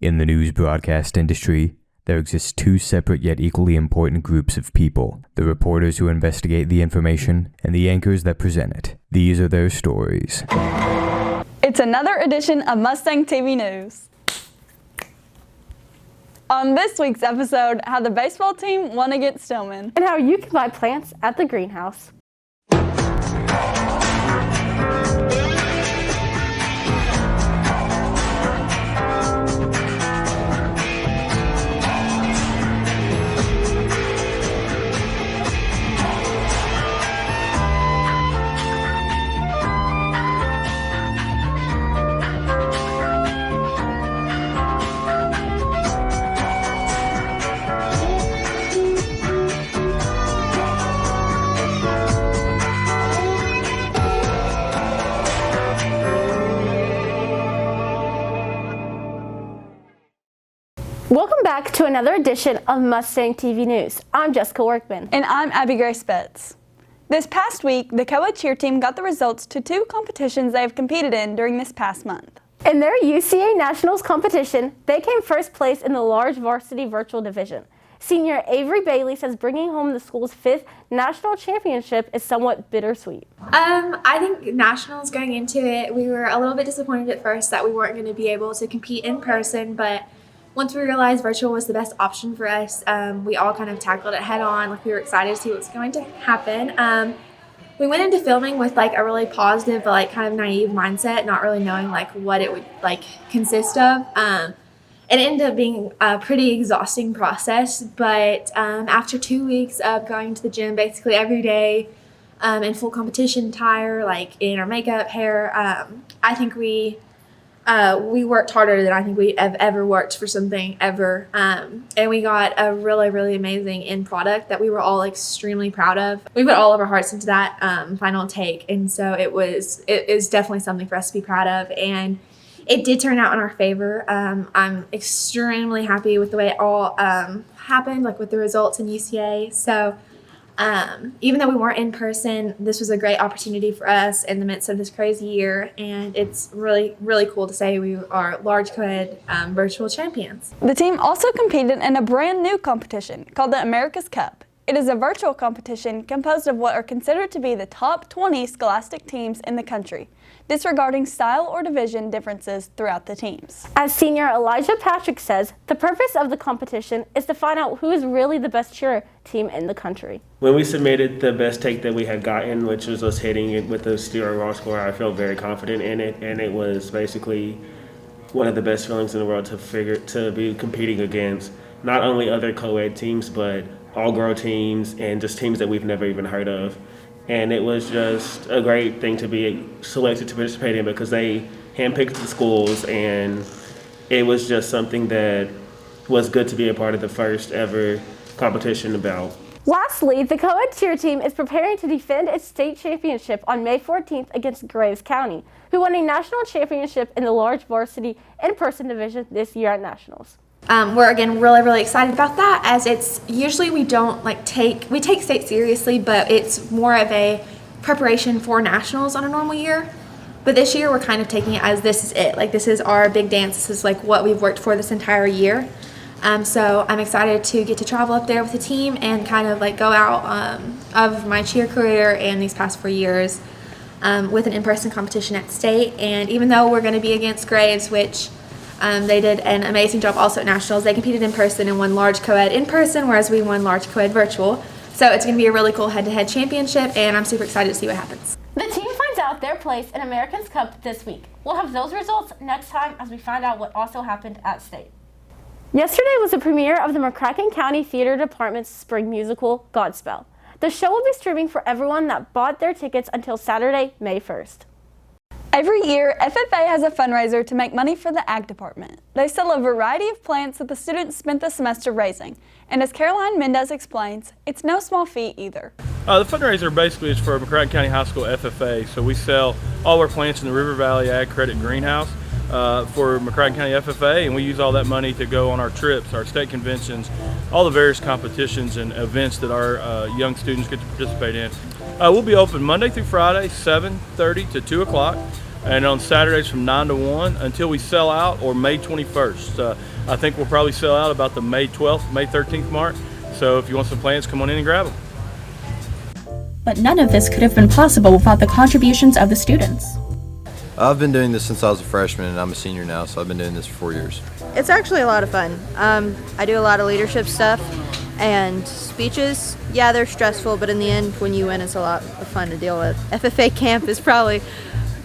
In the news broadcast industry, there exist two separate yet equally important groups of people: the reporters who investigate the information and the anchors that present it. These are their stories. It's another edition of Mustang TV News. On this week's episode, how the baseball team won against Tilghman. And how you can buy plants at the greenhouse. Welcome back to another edition of Mustang TV News. I'm Jessica Workman. And I'm Abby Grace Betts. This past week, the COED cheer team got the results to two competitions they have competed in during this past month. In their UCA Nationals competition, they came first place in the large varsity virtual division. Senior Avery Bailey says bringing home the school's 5th national championship is somewhat bittersweet. I think nationals going into it, we were a little bit disappointed at first that we weren't going to be able to compete in person, but once we realized virtual was the best option for us, we all kind of tackled it head on. Like, we were excited to see what's going to happen. We went into filming with like a really positive but like kind of naive mindset, not really knowing like what it would like consist of. It ended up being a pretty exhausting process, but after 2 weeks of going to the gym basically every day, in full competition attire, like in our makeup, hair, I think we worked harder than I think we have ever worked for something ever. And we got a really, really amazing end product that we were all extremely proud of. We put all of our hearts into that final take. And so it is definitely something for us to be proud of. And it did turn out in our favor. I'm extremely happy with the way it all happened, like with the results in UCA. So even though we weren't in person, this was a great opportunity for us in the midst of this crazy year, and it's really, really cool to say we are large COED virtual champions. The team also competed in a brand new competition called the America's Cup. It is a virtual competition composed of what are considered to be the top 20 scholastic teams in the country, disregarding style or division differences throughout the teams. As senior Elijah Patrick says, the purpose of the competition is to find out who is really the best cheer team in the country. When we submitted the best take that we had gotten, which was us hitting it with the steer raw score, I felt very confident in it, and it was basically one of the best feelings in the world to be competing against not only other co-ed teams, but all-girl teams and just teams that we've never even heard of. And it was just a great thing to be selected to participate in because they handpicked the schools, and it was just something that was good to be a part of the first ever competition about. Lastly, the COED cheer team is preparing to defend its state championship on May 14th against Graves County, who won a national championship in the large varsity in-person division this year at Nationals. We're again really, really excited about that, as it's usually we don't we take state seriously, but it's more of a preparation for nationals on a normal year. But this year we're kind of taking it as this is it. Like, this is our big dance. This is like what we've worked for this entire year. So I'm excited to get to travel up there with the team and kind of like go out of my cheer career and these past 4 years with an in-person competition at state. And even though we're going to be against Graves, which they did an amazing job also at Nationals. They competed in person and won large COED in person, whereas we won large COED virtual. So it's going to be a really cool head-to-head championship, and I'm super excited to see what happens. The team finds out their place in America's Cup this week. We'll have those results next time as we find out what also happened at state. Yesterday was the premiere of the McCracken County Theater Department's spring musical, Godspell. The show will be streaming for everyone that bought their tickets until Saturday, May 1st. Every year, FFA has a fundraiser to make money for the ag department. They sell a variety of plants that the students spent the semester raising. And as Caroline Mendez explains, it's no small feat either. The fundraiser basically is for McCracken County High School FFA. So we sell all our plants in the River Valley Ag Credit Greenhouse for McCracken County FFA, and we use all that money to go on our trips, our state conventions, all the various competitions and events that our young students get to participate in. We'll be open Monday through Friday, 7:30 to 2 o'clock. and on Saturdays from 9 to 1 until we sell out, or May 21st. I think we'll probably sell out about the May 12th, May 13th mark. So if you want some plants, come on in and grab them. But none of this could have been possible without the contributions of the students. I've been doing this since I was a freshman, and I'm a senior now, so I've been doing this for 4 years. It's actually a lot of fun. I do a lot of leadership stuff, and speeches, yeah, they're stressful, but in the end, when you win, it's a lot of fun to deal with. FFA camp is probably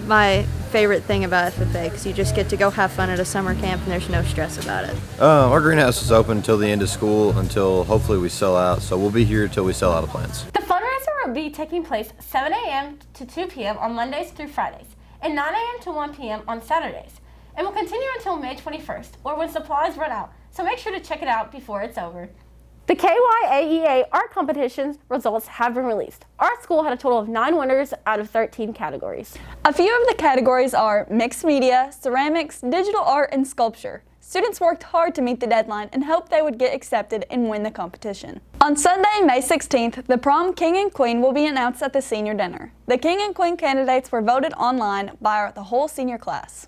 my favorite thing about FFA, because you just get to go have fun at a summer camp, and there's no stress about it. Our greenhouse is open until the end of school, until hopefully we sell out, so we'll be here until we sell out of plants. The fundraiser will be taking place 7 a.m. to 2 p.m. on Mondays through Fridays, and 9 a.m. to 1 p.m. on Saturdays, and will continue until May 21st, or when supplies run out, so make sure to check it out before it's over. The KYAEA art competition's results have been released. Our school had a total of 9 winners out of 13 categories. A few of the categories are mixed media, ceramics, digital art, and sculpture. Students worked hard to meet the deadline and hoped they would get accepted and win the competition. On Sunday, May 16th, the prom king and queen will be announced at the senior dinner. The king and queen candidates were voted online by the whole senior class.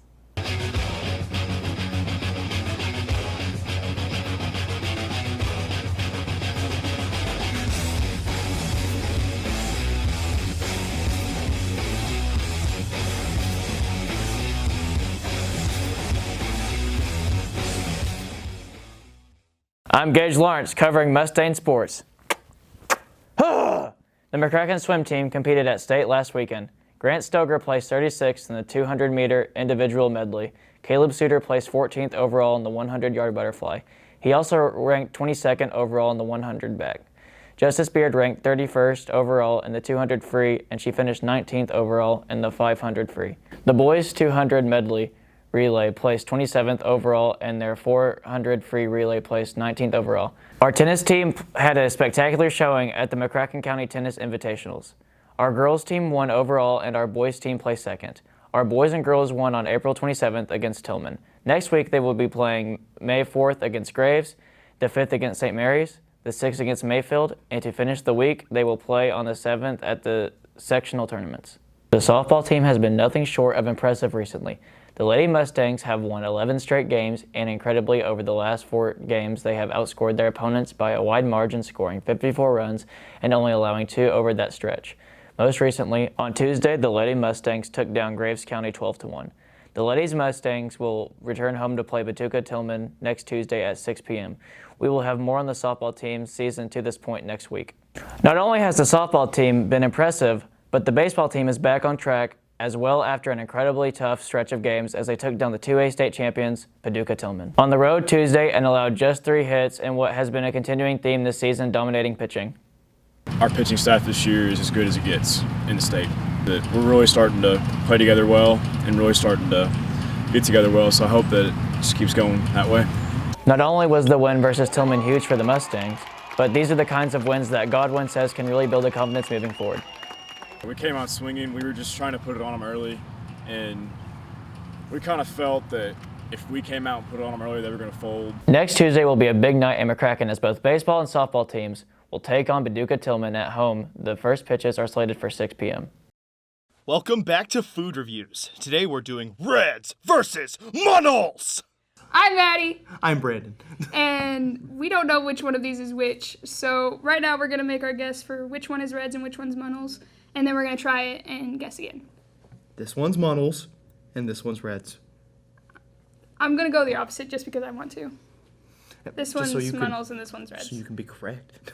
I'm Gage Lawrence, covering Mustang sports. The McCracken swim team competed at state last weekend. Grant Stoger placed 36th in the 200-meter individual medley. Caleb Suter placed 14th overall in the 100-yard butterfly. He also ranked 22nd overall in the 100 back. Justice Beard ranked 31st overall in the 200 free, and she finished 19th overall in the 500 free. The boys' 200 medley relay placed 27th overall, and their 400 free relay placed 19th overall. Our tennis team had a spectacular showing at the McCracken County Tennis Invitationals. Our girls team won overall, and our boys team placed second. Our boys and girls won on April 27th against Tilghman. Next week they will be playing May 4th against Graves, the 5th against St. Mary's, the 6th against Mayfield, and to finish the week they will play on the 7th at the sectional tournaments. The softball team has been nothing short of impressive recently. The Lady Mustangs have won 11 straight games, and incredibly, over the last 4 games, they have outscored their opponents by a wide margin, scoring 54 runs and only allowing 2 over that stretch. Most recently, on Tuesday, the Lady Mustangs took down Graves County 12-1. The Ladies Mustangs will return home to play Tilghman next Tuesday at 6 p.m. We will have more on the softball team's season to this point next week. Not only has the softball team been impressive, but the baseball team is back on track as well after an incredibly tough stretch of games as they took down the 2A state champions, Tilghman, on the road Tuesday and allowed just 3 hits in what has been a continuing theme this season, dominating pitching. Our pitching staff this year is as good as it gets in the state. We're really starting to play together well and really starting to get together well, so I hope that it just keeps going that way. Not only was the win versus Tilghman huge for the Mustangs, but these are the kinds of wins that Godwin says can really build a confidence moving forward. We came out swinging. We were just trying to put it on them early, and we kind of felt that if we came out and put it on them early, they were going to fold. Next Tuesday will be a big night in McCracken as both baseball and softball teams will take on Tilghman at home. The first pitches are slated for 6 p.m. Welcome back to Food Reviews. Today we're doing Reds versus Munnels. I'm Maddie. I'm Brandon. And we don't know which one of these is which. So right now we're going to make our guess for which one is Reds and which one's Munnels. And then we're going to try it and guess again. This one's Munnels and this one's Reds. I'm going to go the opposite just because I want to. This one's so Munnels and this one's Reds. So you can be correct.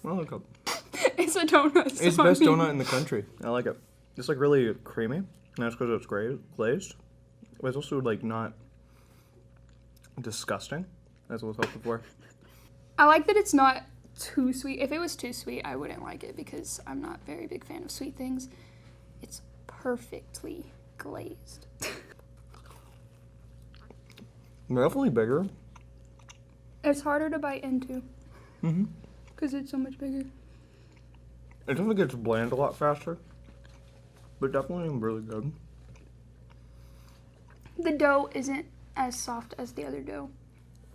Well, it's a donut. It's the best donut in the country. I like it. It's like really creamy. And that's because it's glazed. But it's also like not disgusting, as I was hoping for. I like that it's not too sweet. If it was too sweet, I wouldn't like it because I'm not a very big fan of sweet things. It's perfectly glazed. Definitely bigger. It's harder to bite into. Mm-hmm. Because it's so much bigger. It definitely gets bland a lot faster, but definitely really good. The dough isn't as soft as the other dough.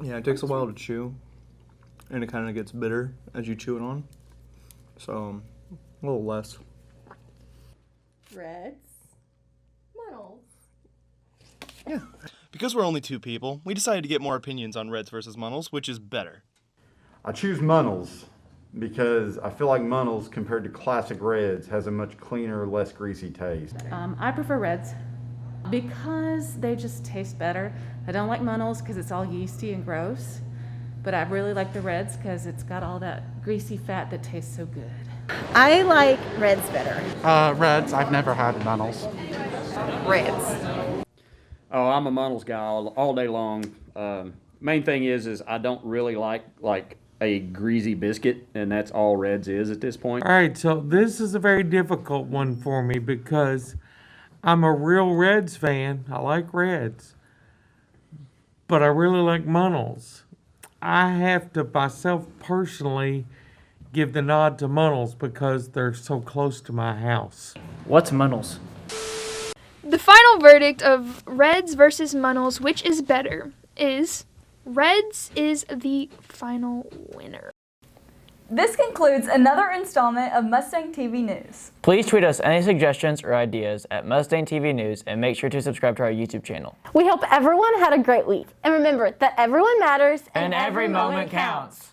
Yeah, it takes a while to chew. and it kind of gets bitter as you chew it on. So a little less. Reds, muddles. Yeah. Because we're only two people, we decided to get more opinions on Reds versus Munnels, which is better. I choose Munnels because I feel like Munnels, compared to classic Reds, has a much cleaner, less greasy taste. I prefer Reds because they just taste better. I don't like Munnels because it's all yeasty and gross, but I really like the Reds because it's got all that greasy fat that tastes so good. I like Reds better. Reds. I've never had Munnels. Reds. Oh, I'm a Munnels guy all day long. Main thing is I don't really like a greasy biscuit, and that's all Reds is at this point. All right, so this is a very difficult one for me because I'm a real Reds fan. I like Reds, but I really like Munnels. I have to, myself personally, give the nod to Munnels because they're so close to my house. What's Munnels? The final verdict of Reds versus Munnels, which is better, is Reds is the final winner. This concludes another installment of Mustang TV News. Please tweet us any suggestions or ideas at Mustang TV News and make sure to subscribe to our YouTube channel. We hope everyone had a great week. And remember that everyone matters and every moment counts.